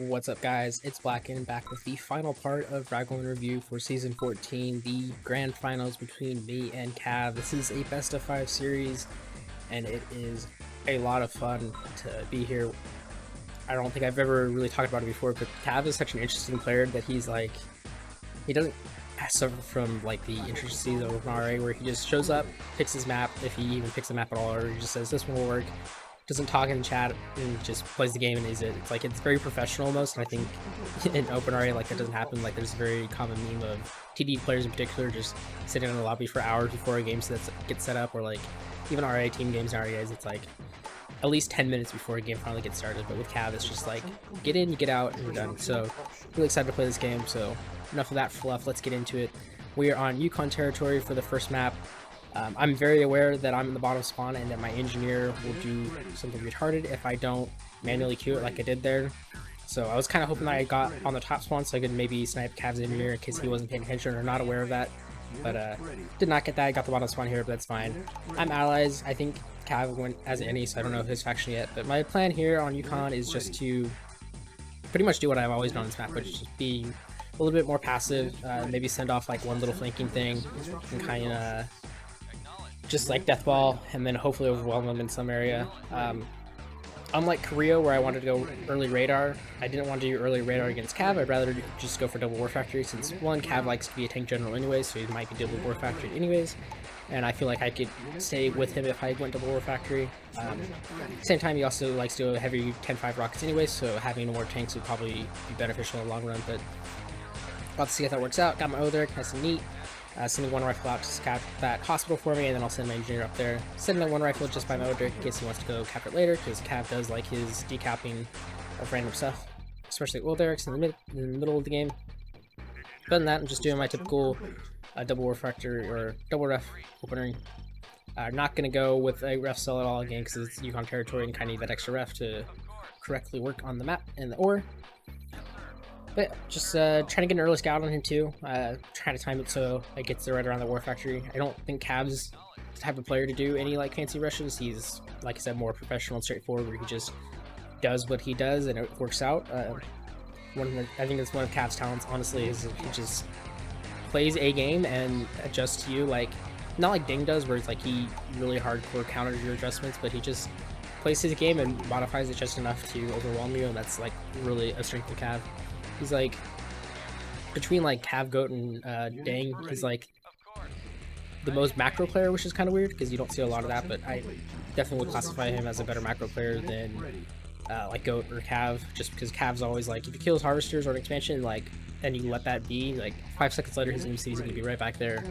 What's up, guys? It's Blacken back with the final part of RAGL Review for Season 14, the grand finals between me and Cav. This is a best of 5 series, and it is a lot of fun to be here. I don't think I've ever really talked about it before, but Cav is such an interesting player that he doesn't suffer from like the intricacies of OpenRA, where he just shows up, picks his map, if he even picks a map at all, or he just says this one will work, doesn't talk in chat, and just plays the game and is it. It's very professional almost, and I think in OpenRA like that doesn't happen. Like there's a very common meme of TD players in particular just sitting in the lobby for hours before a game gets set up, or like even RA team games nowadays, it's like at least 10 minutes before a game finally gets started. But with Cav, it's just like get in, you get out, and we're done. So really excited to play this game. So enough of that fluff, let's get into it. We are on Yukon territory for the first map. I'm very aware that I'm in the bottom spawn and that my engineer will do something retarded if I don't manually queue it like I did there. So I was kind of hoping that I got on the top spawn so I could maybe snipe Cav's engineer in case he wasn't paying attention or not aware of that. But did not get that. I got the bottom spawn here, but that's fine. I'm allies. I think Cav went as any, so I don't know his faction yet. But my plan here on Yukon is just to pretty much do what I've always done on this map, which is just be a little bit more passive, maybe send off like one little flanking thing and kind of just like death ball and then hopefully overwhelm them in some area. Unlike Korea, where I wanted to go early radar, I didn't want to do early radar against Cav. I'd rather just go for double war factory, since one, Cav likes to be a tank general anyways, so he might be double war factory anyways, and I feel like I could stay with him if I went double war factory. Same time, he also likes to do heavy 10-5 rockets anyways, so having more tanks would probably be beneficial in the long run. But about to see if that works out. Got my O there, nice and neat. Sending one rifle out to scout that hospital for me, and then I'll send my engineer up there. Sending that one rifle just by my order in case he wants to go cap it later, because Cav does like his decapping of random stuff, especially oil derricks in the middle of the game. Other than that, I'm just doing my typical double war factory or double ref opening. Not going to go with a ref cell at all again because it's Yukon territory and kind of need that extra ref to correctly work on the map and the ore. But just trying to get an early scout on him too, trying to time it so it gets right around the war factory. I don't think Cav's the type of player to do any like fancy rushes. He's, like I said, more professional and straightforward, where he just does what he does and it works out. I think that's one of Cav's talents, honestly, is he just plays a game and adjusts to you, like not like Ding does, where it's like he really hardcore counters your adjustments, but he just plays his game and modifies it just enough to overwhelm you, and that's like really a strength of Cav. He's like, between like Cav, Goat, and Dang, he's like the most macro player, which is kind of weird because you don't see a lot of that, but I definitely would classify him as a better macro player than like Goat or Cav, just because Cav's always like, if he kills harvesters or an expansion, like, and you let that be, like 5 seconds later his MC is going to be right back there,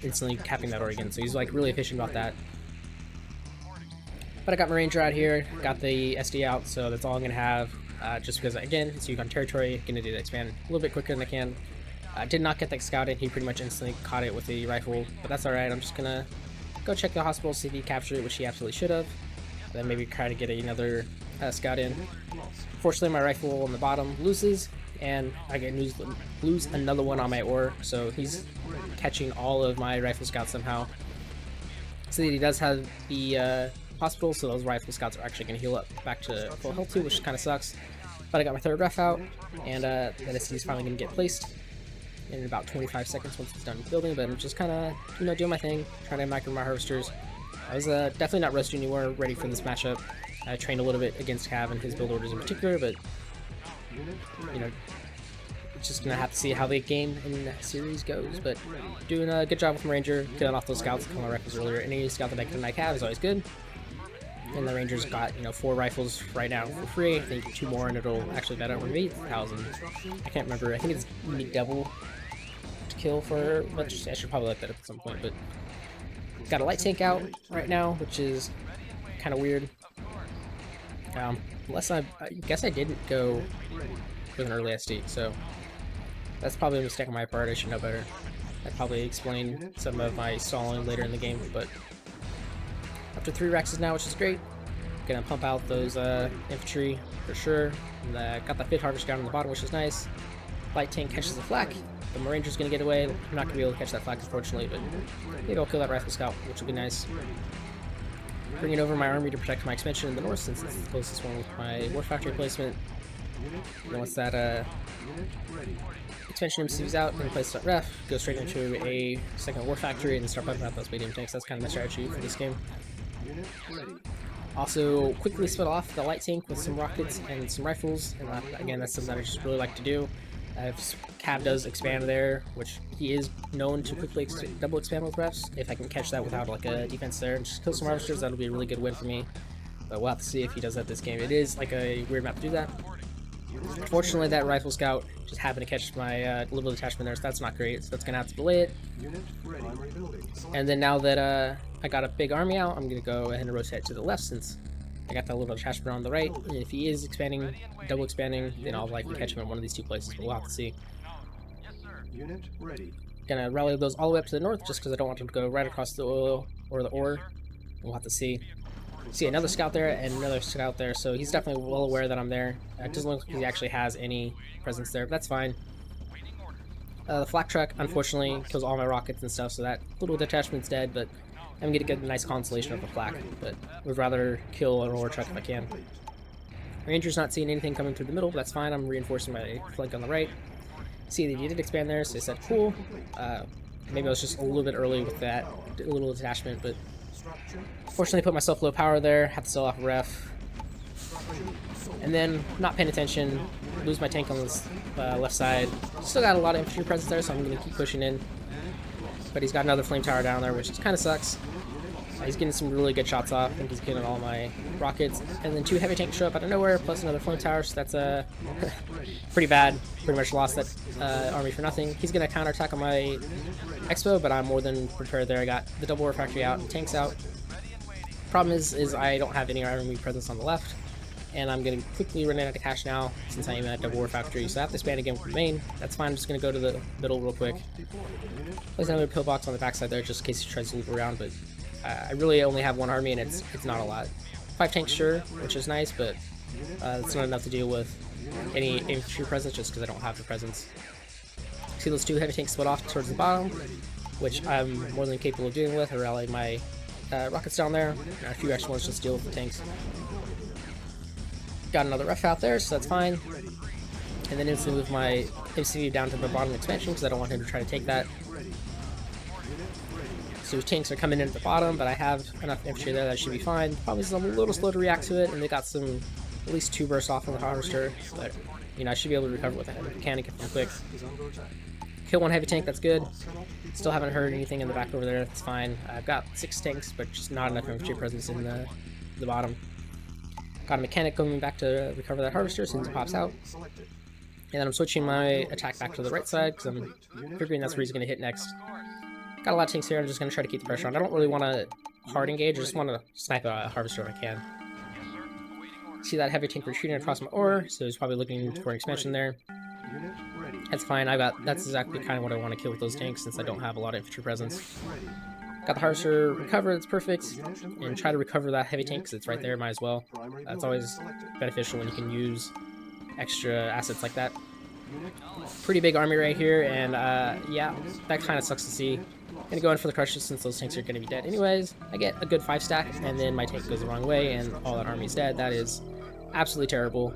instantly capping that ore again, so he's like really efficient about that. But I got my ranger out here, got the SD out, so that's all I'm going to have. Just because, again, it's Yukon territory, gonna do the expand a little bit quicker than I can. Did not get that scout in, he pretty much instantly caught it with the rifle, but that's alright. I'm just gonna go check the hospital, see if he captured it, which he absolutely should have. Then maybe try to get another scout in. Fortunately, my rifle on the bottom loses, and I lose another one on my ore, so he's catching all of my rifle scouts somehow. So he does have the hospital, so those rifle scouts are actually going to heal up back to full health too, which kind of sucks. But I got my third ref out, and the SD is finally going to get placed in about 25 seconds once it's done building. But I'm just kind of, doing my thing, trying to micro my harvesters. I was definitely not rushed anywhere, ready for this matchup. I trained a little bit against Cav and his build orders in particular, but just gonna have to see how the game in the series goes. But doing a good job with my ranger, killing off those scouts, killing my rifles earlier. Any scout that I can have is always good. And the Ranger's got, 4 rifles right now for free. I think 2 more and it'll actually bet over 8,000. I can't remember. I think it's double to kill for, which I should probably look that up at some point. But got a light tank out right now, which is kind of weird. Unless I guess I didn't go with an early SD, so that's probably a mistake on my part. I should know better. I'd probably explain some of my stalling later in the game, but up to 3 Rexes now, which is great. Gonna pump out those infantry for sure. And, got that 5th harvest down on the bottom, which is nice. Light tank catches the flak. The Ranger's gonna get away. I'm not gonna be able to catch that flak, unfortunately, but maybe I'll kill that rifle scout, which will be nice. Bringing over my army to protect my expansion in the north, since it's the closest one with my war factory placement. And once that expansion moves out, then place ref, go straight into a second war factory and start pumping out those medium tanks. That's kind of my strategy for this game. Also, quickly split off the light tank with some rockets and some rifles, and again, that's something that I just really like to do. If Cav does expand there, which he is known to quickly double expand with refs, if I can catch that without like a defense there and just kill some harvesters, that'll be a really good win for me. But we'll have to see if he does that this game. It is like a weird map to do that. Unfortunately, that rifle scout just happened to catch my little detachment there, so that's not great. So that's gonna have to delay it. And then now that I got a big army out, I'm gonna go ahead and rotate to the left since I got that little detachment on the right. And if he is expanding, double expanding, then I'll likely catch him in one of these two places. But we'll have to see. Gonna rally those all the way up to the north just because I don't want him to go right across the oil or the ore. We'll have to see. See another scout there and another scout there, so he's definitely well aware that I'm there. It doesn't look like he actually has any presence there, but that's fine. The flak truck, unfortunately, kills all my rockets and stuff, so that little detachment's dead, but I'm gonna get a nice consolation of the flak, but would rather kill an ore truck if I can. Ranger's not seeing anything coming through the middle, but that's fine. I'm reinforcing my flank on the right. See, they did expand there, so they said cool. Maybe I was just a little bit early with that little detachment, but fortunately put myself low power there, have to sell off ref. And then, not paying attention, lose my tank on this left side. Still got a lot of infantry presence there, so I'm going to keep pushing in. But he's got another flame tower down there, which kind of sucks. He's getting some really good shots off. I think he's getting all my rockets. And then two heavy tanks show up out of nowhere, plus another flame tower, so that's pretty bad. Pretty much lost that army for nothing. He's going to counterattack on my expo, but I'm more than prepared there. I got the double war factory out, tanks out. Problem is I don't have any army presence on the left, and I'm going to quickly run out of cash now since I am at double war factory, so I have to expand again from main. That's fine. I'm just going to go to the middle real quick. There's another pillbox on the backside there just in case he tries to loop around, but I really only have one army and it's not a lot. 5 tanks sure, which is nice, but it's not enough to deal with any infantry presence just because I don't have the presence. See those 2 heavy tanks split off towards the bottom, which I'm more than capable of dealing with. I rallied my rockets down there, and a few extra ones just deal with the tanks. Got another ref out there, so that's fine. And then instantly move my MCV down to the bottom expansion because I don't want him to try to take that. So his tanks are coming in at the bottom, but I have enough infantry there that should be fine. Probably a little slow to react to it, and they got some, at least 2 bursts off on the harvester, but you know, I should be able to recover with a mechanic if I'm quick. Kill 1 heavy tank, that's good. Still haven't heard anything in the back over there, that's fine. I've got 6 tanks, but just not enough infantry presence in the bottom. Got a mechanic going back to recover that harvester as soon as it pops out. And then I'm switching my attack back to the right side because I'm figuring that's where he's going to hit next. Got a lot of tanks here, I'm just going to try to keep the pressure on. I don't really want to hard engage, I just want to snipe a harvester if I can. See that heavy tank retreating across my ore, so he's probably looking for an expansion there. That's fine, that's exactly kind of what I want to kill with those tanks since I don't have a lot of infantry presence. Got the harvester recover, it's perfect, and try to recover that heavy tank because it's right there, might as well. That's always beneficial when you can use extra assets like that. Pretty big army right here, and yeah, that kind of sucks to see. Gonna go in for the crushes since those tanks are gonna be dead anyways. I get a good 5 stack, and then my tank goes the wrong way, and all that army's dead. That is absolutely terrible.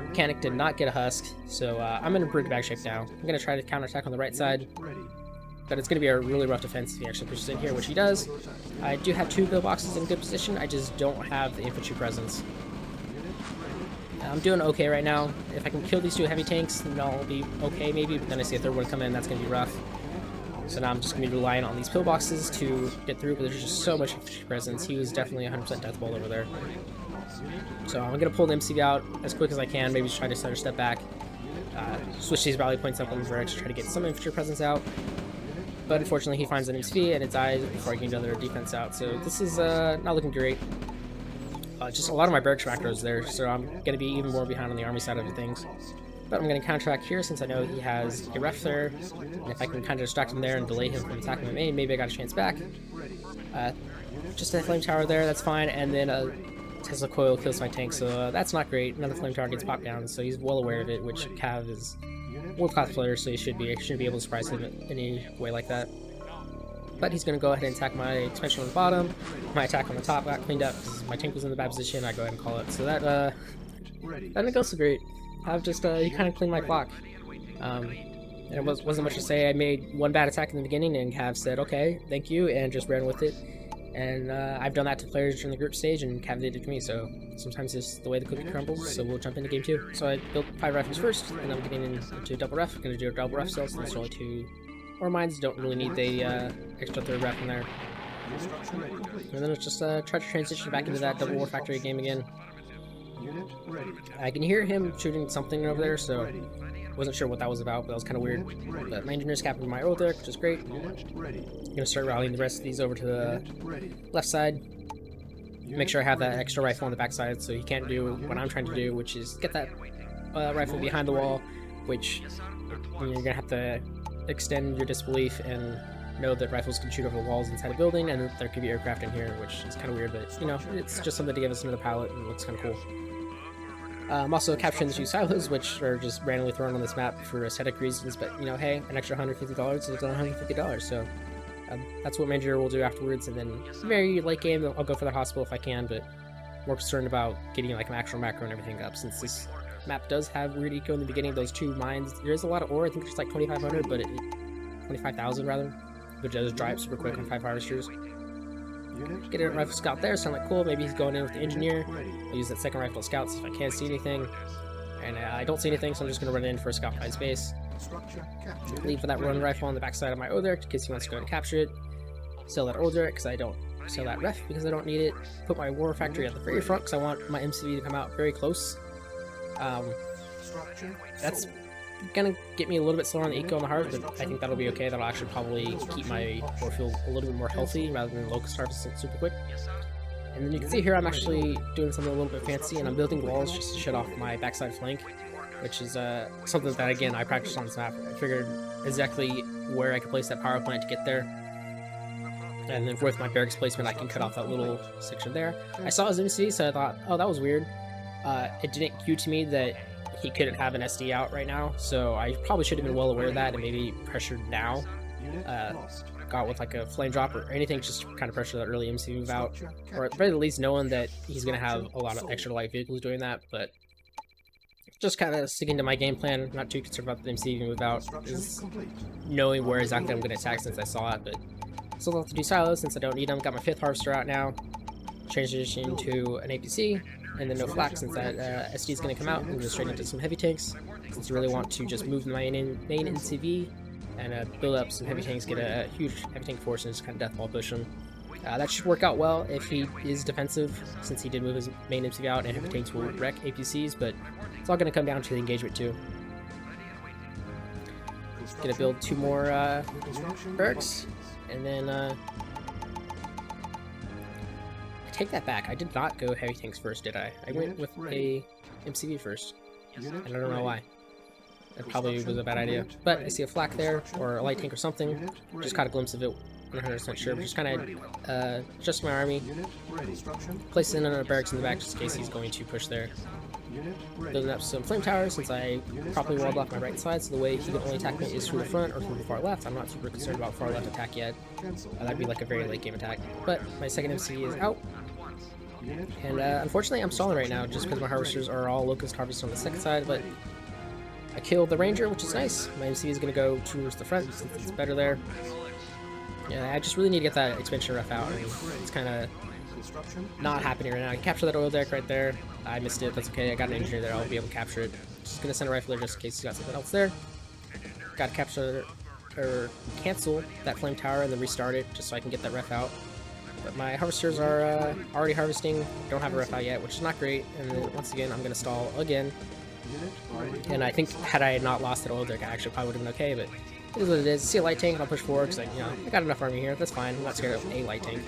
Mechanic did not get a husk, so I'm in a pretty bad shape now. I'm gonna try to counterattack on the right side, but it's gonna be a really rough defense if he actually pushes in here, which he does. I do have 2 pillboxes in good position, I just don't have the infantry presence. I'm doing okay right now. If I can kill these 2 heavy tanks, then I'll be okay maybe, but then I see a third one come in, that's gonna be rough. So now I'm just going to be relying on these pillboxes to get through, but there's just so much infantry presence. He was definitely 100% death ball over there. So I'm going to pull the MCV out as quick as I can, maybe just try to start a step back. Switch these rally points up on the verge to try to get some infantry presence out. But unfortunately he finds an MCV and it dies before I can get another defense out. So this is not looking great. Just a lot of my barracks macros there, so I'm going to be even more behind on the army side of things. But I'm going to counteract here since I know he has a ref there, and if I can kind of distract him there and delay him from attacking my main, maybe I got a chance back. Just a flame tower there, that's fine, and then a Tesla coil kills my tank, so that's not great. Another flame tower gets popped down, so he's well aware of it, which Cav is a world-class player, so he shouldn't be able to surprise him in any way like that. But he's going to go ahead and attack my expansion on the bottom. My attack on the top got cleaned up because my tank was in the bad position. I go ahead and call it. So that didn't go so great. I've just he kind of cleaned my clock. And it wasn't much to say. I made one bad attack in the beginning, and Cav said, "Okay, thank you," and just ran with it. And I've done that to players during the group stage, and Cav did it to me. So sometimes it's the way the cookie crumbles. So we'll jump into game 2. So I built 5 rifles first, and I'm getting into double ref. I'm gonna do a double ref still, so there's only 2 ore mines. Don't really need the extra 3rd ref in there. And then it's just try to transition back into that double war factory game again. I can hear him shooting something over there, so wasn't sure what that was about, but that was kind of weird. But my engineer's captured my old there, which is great. I'm gonna start rallying the rest of these over to the left side. Make sure I have that extra rifle on the back side, so he can't do what I'm trying to do, which is get that rifle behind the wall, which you're gonna have to extend your disbelief and know that rifles can shoot over the walls inside a building, and there could be aircraft in here, which is kind of weird, but you know, it's just something to give us another pilot, and it looks kind of cool. I'm also capturing the 2 silos, which are just randomly thrown on this map for aesthetic reasons, but you know, hey, an extra $150 is $150, so that's what my engineer will do afterwards. And then very late game, I'll go for the hospital if I can, but more concerned about getting like an actual macro and everything up, since this map does have weird eco in the beginning. Those 2 mines, there is a lot of ore. I think there's like 2,500, but 25,000 rather, which does dry up super quick on 5 harvesters. Get a rifle scout there, sound like cool. Maybe he's going in with the engineer. I'll use that 2nd rifle to scout, see if I can't see anything. And I don't see anything, so I'm just going to run in for a scout by space. Leave for that run rifle on the back side of my Other in case he wants to go and capture it. Sell that Other because I don't sell that ref because I don't need it. Put my war factory at the very front because I want my MCV to come out very close. That's gonna get me a little bit slower on the eco on the heart, but I think that'll be okay. That'll actually probably keep my ore field a little bit more healthy rather than locust harvesting super quick. And then you can see here I'm actually doing something a little bit fancy, and I'm building walls just to shut off my backside flank, which is something that again I practiced on this map. I figured exactly where I could place that power plant to get there, and then with my barracks placement I can cut off that little section there. I saw his MC, so I thought, oh, that was weird. It didn't cue to me that he couldn't have an SD out right now, so I probably should have been well aware of that and maybe pressured now. Got with like a flame drop or anything, just kind of pressure that early MC move out, or at the very least knowing that he's going to have a lot of extra light vehicles doing that. But just kind of sticking to my game plan, not too concerned about the MC move out, is knowing where exactly I'm going to attack since I saw it. But still have to do silos since I don't need them. Got my 5th harvester out now, transition to an APC, and then no flak since that SD is going to come out and go straight into some heavy tanks, since you really want to just move the main NCV and build up some heavy tanks, get a huge heavy tank force, and just kind of deathball push him. That should work out well if he is defensive, since he did move his main MCV out, and heavy tanks will wreck APCs, but it's all going to come down to the engagement too. Gonna build 2 more barracks, and then I take that back. I did not go heavy tanks first, did I? I went with a MCV first, and I don't know why. That probably was a bad idea. But I see a flak there, or a light tank or something. Just caught a glimpse of it. 100% sure. But just kind of adjust my army. Place in a barracks in the back just in case he's going to push there. Building up some flame towers since I properly walled off my right side, so the way he can only attack me is through the front or through the far left. I'm not super concerned about far left attack yet. That'd be like a very late game attack. But my 2nd MC is out. And unfortunately I'm stalling right now just because my harvesters are all locust harvested on the 2nd side, but I killed the ranger, which is nice. My MC is going to go towards the front since it's better there. Yeah, I just really need to get that expansion ref out, and it's kind of not happening right now. I can capture that oil deck right there. I missed it, that's okay. I got an engineer there, I'll be able to capture it. Just going to send a rifle there just in case he's got something else there. Got to capture or cancel that flame tower and then restart it just so I can get that ref out. But my harvesters are already harvesting, don't have a ref out yet, which is not great. And then once again, I'm going to stall again. And I think had I not lost that oil deck, I actually probably would have been okay, but it is what it is. See a light tank and I'll push forward because I got enough army here, that's fine. I'm not scared of a light tank.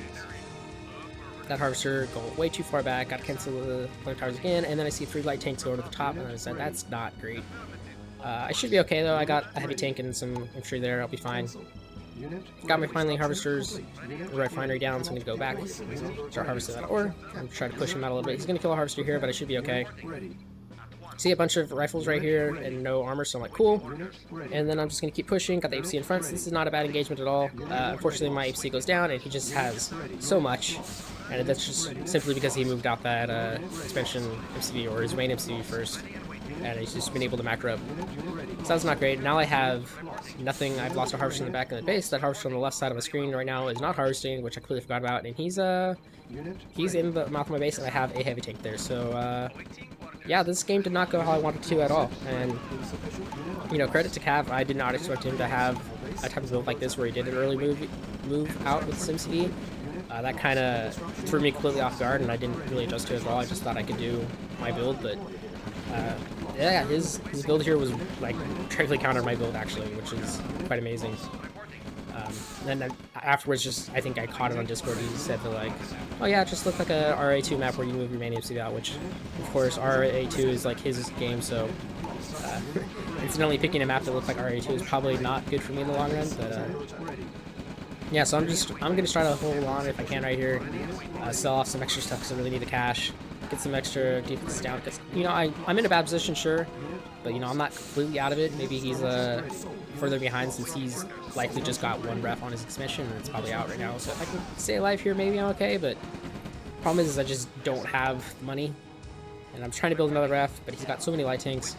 That harvester going way too far back, got to cancel the flame towers again, and then I see 3 light tanks go to the top, and I said, that's not great. I should be okay though, I got a heavy tank and some infantry there, I'll be fine. Got my finally harvesters, the refinery down, so I'm going to go back, start harvesting that ore, and try to push him out a little bit. He's going to kill a harvester here, but I should be okay. See a bunch of rifles right here and no armor, so I'm like, cool. And then I'm just going to keep pushing. Got the HC in front, so this is not a bad engagement at all. Unfortunately, my HC goes down, and he just has so much. And that's just simply because he moved out that expansion MCV, or his main MCV first. and he's just been able to macro up. So that's not great. Now I have nothing. I've lost a harvester in the back of the base. That harvester on the left side of the screen right now is not harvesting, which I completely forgot about, and he's in the mouth of my base, and I have a heavy tank there. So yeah, this game did not go how I wanted to at all, and you know, credit to Cav. I did not expect him to have a type of build like this where he did an early move out with SimCD. That kind of threw me completely off guard, and I didn't really adjust to it at all. I just thought I could do my build, but yeah, his build here was like directly countered my build actually, which is quite amazing. Then afterwards, just I think I caught it on Discord. He said that like, oh yeah, it just looked like a RA2 map where you move your main MC out, which of course RA2 is like his game, so incidentally picking a map that looks like RA2 is probably not good for me in the long run. But yeah, so I'm gonna try to hold on if I can right here, sell off some extra stuff because I really need the cash, get some extra defense down because you know I'm in a bad position, sure, but you know I'm not completely out of it. Maybe he's further behind since he's likely just got one ref on his expansion and it's probably out right now. So if I can stay alive here, maybe I'm okay. But problem is I just don't have money, and I'm trying to build another ref, but he's got so many light tanks.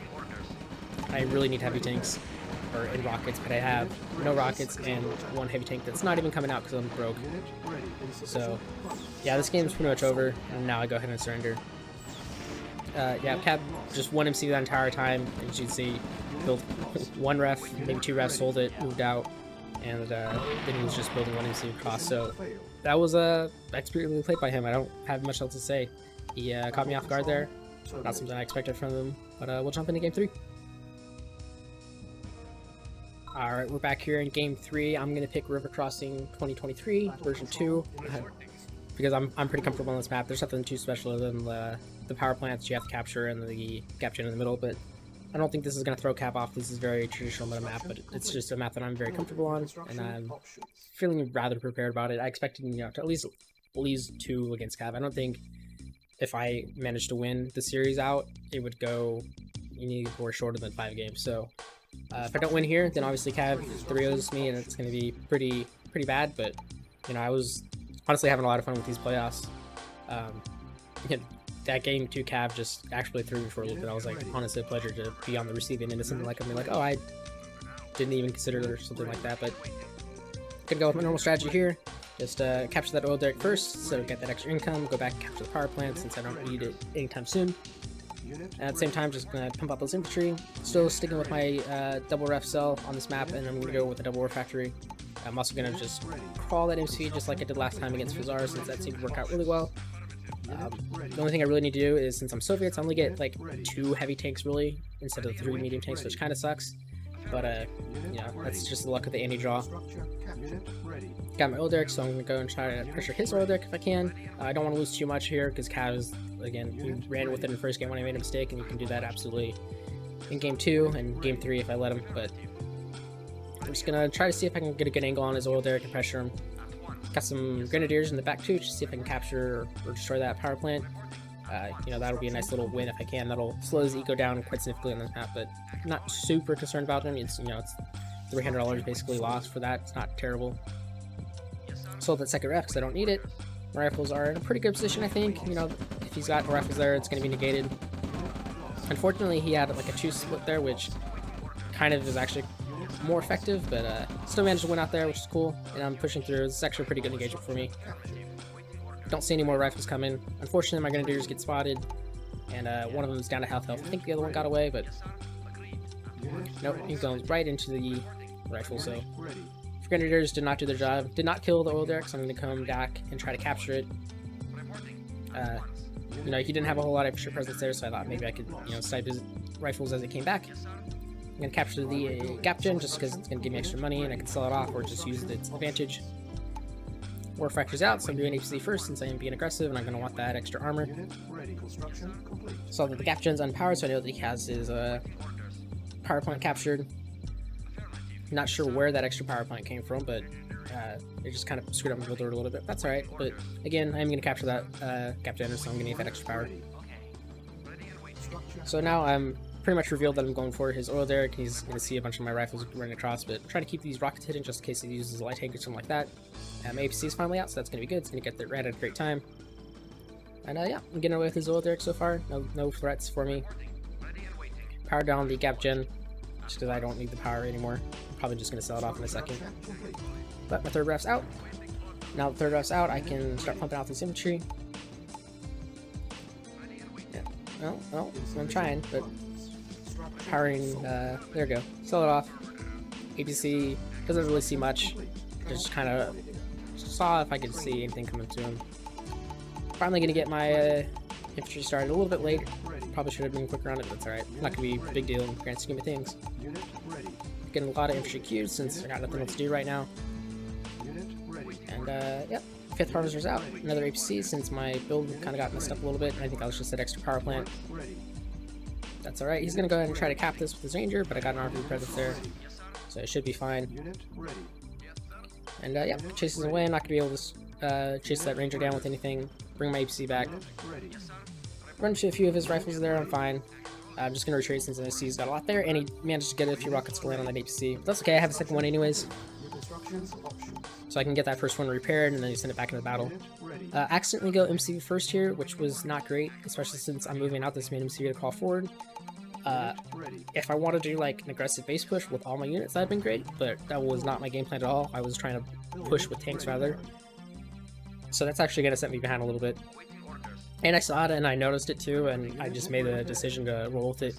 I really need heavy tanks or in rockets, but I have no rockets and one heavy tank that's not even coming out because I'm broke. So yeah, this game's pretty much over, and now I go ahead and surrender. Yeah, Cap just one MC that entire time, and as you can see, built one ref, maybe two refs, sold it, moved out, and then he was just building one MC across. So that was expertly played by him. I don't have much else to say. He caught me off guard there. Not something I expected from him, but we'll jump into game 3. Alright, we're back here in game 3. I'm going to pick River Crossing 2023, version 2, because I'm pretty comfortable on this map. There's nothing too special other than the power plants you have to capture and the gap gen in the middle, but I don't think this is going to throw Cap off. This is very traditional meta map, but it's just a map that I'm very comfortable on, and I'm feeling rather prepared about it. I expected, you know, to at least lose 2 against Cap. I don't think if I managed to win the series out, it would go any more shorter than 5 games, so if I don't win here, then obviously Cav 3-0s me, and it's going to be pretty bad. But you know, I was honestly having a lot of fun with these playoffs. That game 2 Cav just actually threw me for a little bit. I was like, honestly, a pleasure to be on the receiving end of something like, I mean, like, oh, I didn't even consider it or something like that. But gonna go with my normal strategy here. Just capture that oil derrick first, so get that extra income. Go back and capture the power plant since I don't need it anytime soon. And at the same time, just gonna pump out those infantry. Still sticking with my double ref cell on this map, and I'm gonna go with the double refractory. I'm also gonna just crawl that MC just like I did last time against Fazar, since that seemed to work out really well. The only thing I really need to do is, since I'm Soviets, I only get like 2 heavy tanks really instead of 3 medium tanks, which kind of sucks. But you know, that's just the luck of the anti-draw. Got my oil derrick, so I'm gonna go and try to pressure his oil derrick if I can. I don't want to lose too much here because Cav is, again, he ran with it in the first game when I made a mistake, and you can do that absolutely in game 2 and game 3 if I let him. But I'm just gonna try to see if I can get a good angle on his oil derrick and pressure him. Got some grenadiers in the back too, just to see if I can capture or destroy that power plant. You know, that'll be a nice little win if I can. That'll slow his eco down quite significantly on this map, but I'm not super concerned about him. It's, you know, it's $300 basically lost for that. It's not terrible. Sold that second ref because I don't need it. My rifles are in a pretty good position, I think. You know, if he's got rifles there, it's going to be negated. Unfortunately, he had like a 2 split there, which kind of is actually more effective, but still managed to win out there, which is cool. And I'm pushing through. This is actually a pretty good engagement for me. Don't see any more rifles coming. Unfortunately, my grenadiers get spotted, and one of them is down to half health. I think the other one got away, but nope, he goes right into the rifle. So grenadiers did not do their job. Did not kill the oil derrick, so I'm going to come back and try to capture it. You know, he didn't have a whole lot of extra presence there, so I thought maybe I could, you know, snipe his rifles as they came back. I'm going to capture the gap gen just because it's going to give me extra money, and I can sell it off or just use its advantage. War fractures out, so I'm doing HC first since I am being aggressive, and I'm going to want that extra armor. Saw that the gap gen's unpowered, so I know that he has his power plant captured. Not sure where that extra power plant came from, but it just kind of screwed up my builder a little bit. That's alright, but again, I am going to capture that gap gen, so I'm going to get that extra power. So now I'm pretty much revealed that I'm going for his oil derrick. He's going to see a bunch of my rifles running across, but I'm trying to keep these rockets hidden just in case he uses a light tank or something like that. My APC is finally out, so that's going to be good. It's going to get there right at a great time. And yeah, I'm getting away with his oil derrick so far. No threats for me. power down the gap gen, just because I don't need the power anymore. I'm probably just going to sell it off in a second. But my third ref's out. Now the third ref's out, I can start pumping out this infantry. Yeah. Well, I'm trying, but powering, there we go. Sell it off. APC doesn't really see much. Just kind of saw if I could see anything coming to him. Finally gonna get my infantry started a little bit late. Probably should have been quicker on it, but that's alright. Not gonna be a big deal in the grand scheme of things. Getting a lot of infantry queued since I got nothing else to do right now. And yep, 5th harvester's out. Another APC since my build kind of got messed up a little bit. I think I was just at extra power plant. That's alright. He's gonna go ahead and try to cap this with his ranger, but I got an RV presence there, so it should be fine. And yeah, chases away. I'm not gonna be able to chase that ranger down with anything. Bring my APC back. Run to a few of his rifles there. I'm fine. I'm just gonna retreat since I see he's got a lot there, and he managed to get a few rockets to land on that APC. But that's okay. I have a second one anyways, so I can get that first one repaired and then send it back into the battle. Accidentally go MCV first here, which was not great, especially since I'm moving out this main MCV to call forward. If I want to do like an aggressive base push with all my units, that'd been great, but that was not my game plan at all. I was trying to push with tanks rather. So that's actually going to set me behind a little bit. And I saw it and I noticed it too, and I just made a decision to roll with it.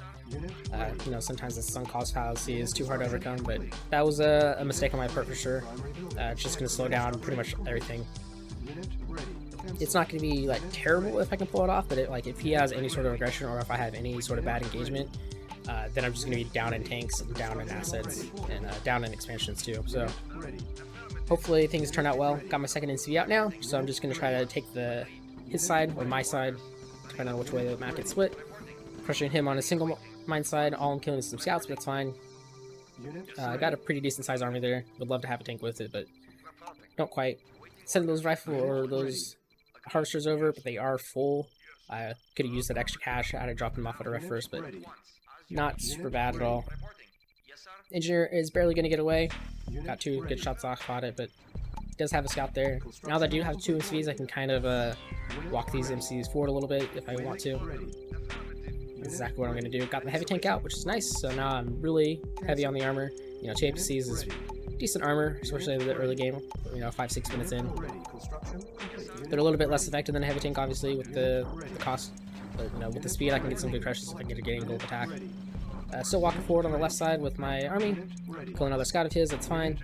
You know, sometimes the sunk cost fallacy is too hard to overcome, but that was a mistake on my part for sure. It's just going to slow down pretty much everything. It's not going to be like terrible if I can pull it off, but like if he has any sort of aggression or if I have any sort of bad engagement, then I'm just going to be down in tanks and down in assets and down in expansions too. So hopefully things turn out well. Got my second NCV out now, so I'm just going to try to take his side or my side, depending on which way the map gets split. Crushing him on a single mine side. All I'm killing is some scouts, but that's fine. I got a pretty decent sized army there. Would love to have a tank with it, but don't quite. Send those rifle or those harvesters over, but they are full. I could have used that extra cash. I had to drop them off at a ref first, but not super bad at all. Engineer is barely going to get away. Got 2 good shots off on it, but does have a scout there. Now that I do have 2 MCVs, I can kind of walk these MCs forward a little bit if I want to. That's exactly what I'm going to do. Got the heavy tank out, which is nice, so now I'm really heavy on the armor. You know, 2 APCs is decent armor, especially in the early game, you know, 5-6 minutes in. They're a little bit less effective than a heavy tank, obviously, with the cost, but you know, with the speed I can get some good crushes if I can get a angle of attack. Still walking forward on the left side with my army. Kill another scout of his, that's fine.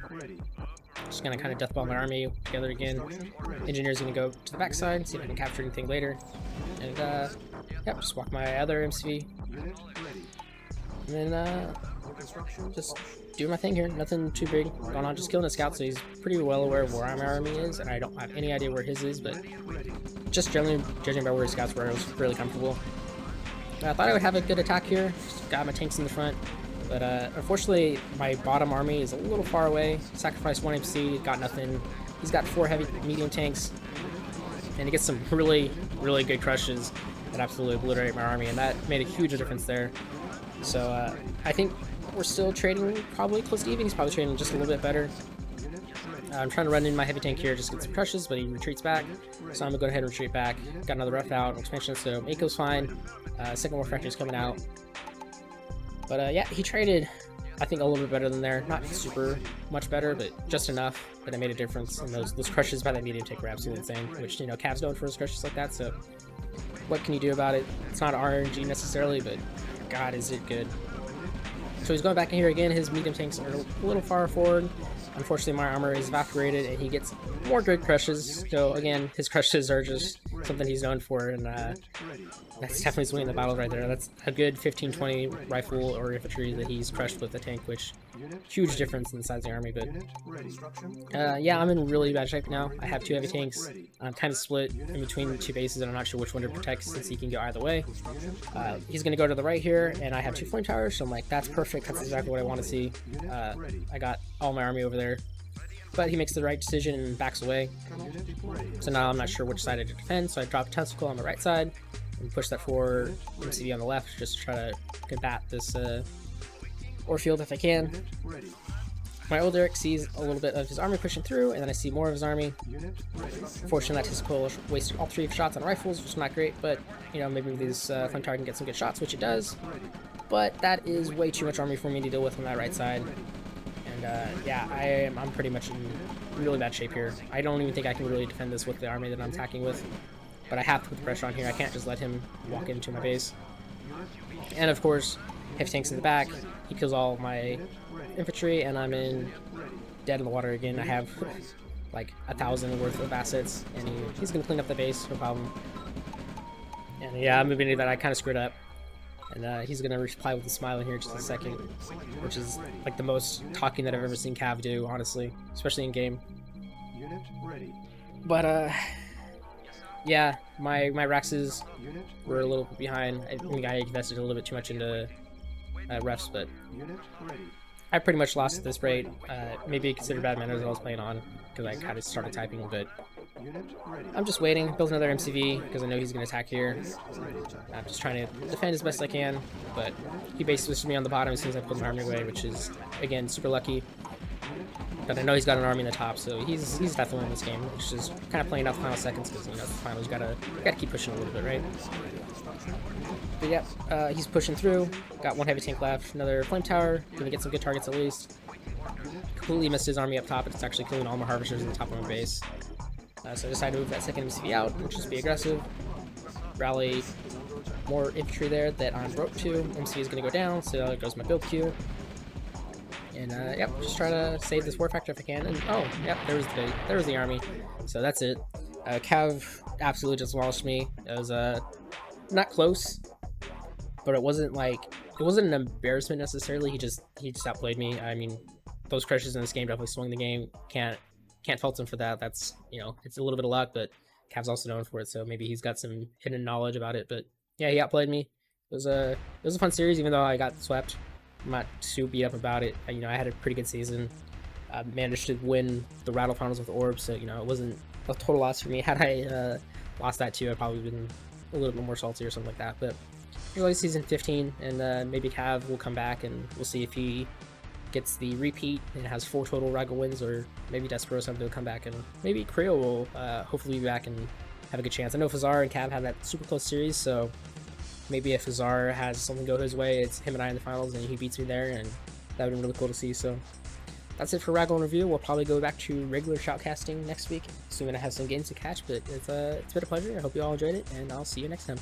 Just gonna kind of deathball my army together again. Engineer's gonna go to the back side, see if I can capture anything later. And yep, just walk my other MCV. And then just do my thing here. Nothing too big going on, just killing a scout, so he's pretty well aware of where my army is, and I don't have any idea where his is, but just generally judging by where his scouts were, I was really comfortable. I thought I would have a good attack here. Just got my tanks in the front. But unfortunately, my bottom army is a little far away. Sacrificed 1 MC, got nothing. He's got 4 heavy medium tanks. And he gets some really, really good crushes that absolutely obliterate my army. And that made a huge difference there. So I think we're still trading probably close to even. He's probably trading just a little bit better. I'm trying to run in my heavy tank here, just get some crushes, but he retreats back. So I'm going to go ahead and retreat back. Got another rough out, expansion, so Mako's fine. Second War Factory's coming out. But yeah, he traded, I think, a little bit better than there. Not super much better, but just enough that it made a difference. And those crushes by that medium tank were absolutely insane, which, you know, Cav's known for his crushes like that, so what can you do about it? It's not RNG necessarily, but God, is it good. So he's going back in here again. His medium tanks are a little far forward. Unfortunately, my armor is evaporated, and he gets more good crushes. So again, his crushes are just something he's known for, and that's definitely swinging the battle right there. That's a good 15-20 rifle or infantry that he's crushed with the tank, which huge difference in the size of the army. But yeah, I'm in really bad shape now. I have 2 heavy tanks. I'm kind of split in between 2 bases, and I'm not sure which one to protect since he can go either way. He's going to go to the right here, and I have 2 flame towers, so I'm like, that's perfect. That's exactly what I want to see. I got all my army over there. But he makes the right decision and backs away. So now I'm not sure which side I did defend, so I dropped Testicle on the right side and push that forward MCV on the left, just to try to combat this ore field if I can. My old Eric sees a little bit of his army pushing through, and then I see more of his army. Fortunately, that Testicle wasted all 3 shots on rifles, which is not great, but you know, maybe these Flame Tower can get some good shots, which it does. but that is way too much army for me to deal with on that right side. And yeah, I'm pretty much in really bad shape here. I don't even think I can really defend this with the army that I'm attacking with, but I have to put the pressure on here. I can't just let him walk into my base. And of course, if tanks in the back, he kills all my infantry, and I'm in dead in the water again. I have like 1,000 worth of assets, and he's gonna clean up the base, no problem. And yeah, I'm moving into that. I kind of screwed up. And he's gonna reply with a smile in here in just a second, which is like the most talking that I've ever seen Cav do, honestly, especially in game. But yeah, my Rexes were a little bit behind. I think I invested a little bit too much into refs, but I pretty much lost at this rate. Maybe consider bad manners I was playing on, because I kind of started typing a bit. I'm just waiting, build another MCV, because I know he's going to attack here. I'm just trying to defend as best I can, but he basically switched me on the bottom as soon as I put my army away, which is, again, super lucky. But I know he's got an army in the top, so he's definitely in this game. It's just kind of playing out the final seconds, because, you know, the finals, gotta keep pushing a little bit, right? But yeah, he's pushing through. Got one heavy tank left, another flame tower, gonna get some good targets at least. Completely missed his army up top, it's actually killing all my harvesters in the top of my base. So I decided to move that second MCV out, and just be aggressive. Rally more infantry there that I'm broke to. MC is going to go down, so there goes my build queue. And yep, just try to save this war factor if I can. And oh, yep, there was the army. So that's it. Cav absolutely just demolished me. It was not close, but it wasn't an embarrassment necessarily. He just outplayed me. I mean, those crushes in this game definitely swung the game. Can't fault him for that. That's, you know, it's a little bit of luck, but Cav's also known for it, so maybe he's got some hidden knowledge about it. But yeah, he outplayed me. It was a fun series, even though I got swept. I'm not too beat up about it. You know, I had a pretty good season. I managed to win the RAGL finals with Orb, so, you know, it wasn't a total loss for me. Had I lost that too, I'd probably been a little bit more salty or something like that. But here's like season 15, and maybe Cav will come back, and we'll see if he gets the repeat and has 4 total RAGL wins, or maybe Despero something will come back, and maybe Creo will hopefully be back and have a good chance. I know Fazar and Cav have that super close series, so maybe if Fazar has something go his way, it's him and I in the finals, and he beats me there, and that would be really cool to see. So that's it for RAGL review. We'll probably go back to regular shoutcasting next week, assuming I have some games to catch, but it's been a pleasure. I hope you all enjoyed it, and I'll see you next time.